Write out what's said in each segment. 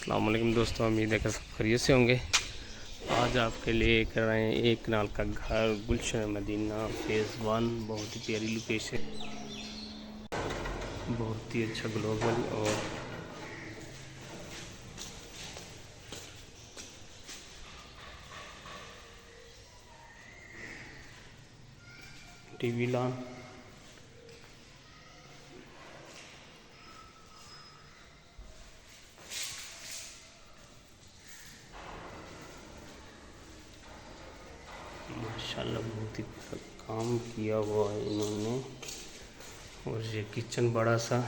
अस्सलाम वालेकुम दोस्तों, उम्मीद है कि सब खैरियत से होंगे। आज आपके लिए कर रहे हैं एक कनाल का घर गुलशन मदीना फेज़ 1। बहुत ही प्यारी लोकेशन, बहुत ही अच्छा ग्लोबल और टीवी लॉन, माशाल्लाह बहुत ही काम किया हुआ है इन्होंने। और ये किचन बड़ा सा,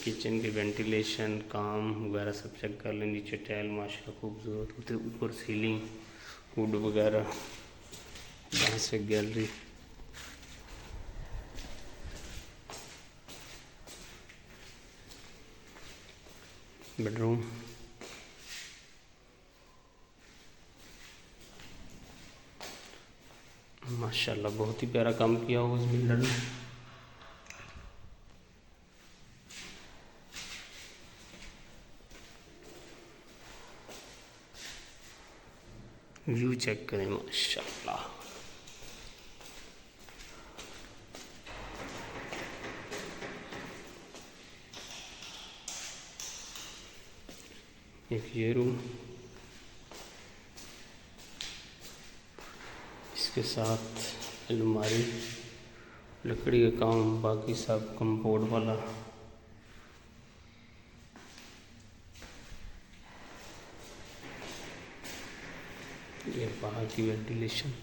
किचन के वेंटिलेशन काम वगैरह सब चेक कर लें। नीचे टाइल माशाल्लाह खूबसूरत होते, ऊपर सीलिंग वुड वगैरह, यहाँ से गैलरी, बेडरूम, माशाल्लाह बहुत ही प्यारा काम किया हुआ उस बिल्डर ने। व्यू चेक करें माशाल्लाह। एक ये रूम, इसके साथ अलमारी, लकड़ी का काम, बाकी सब कंपाउंड वाला। ये बाहर की वेंटिलेशन,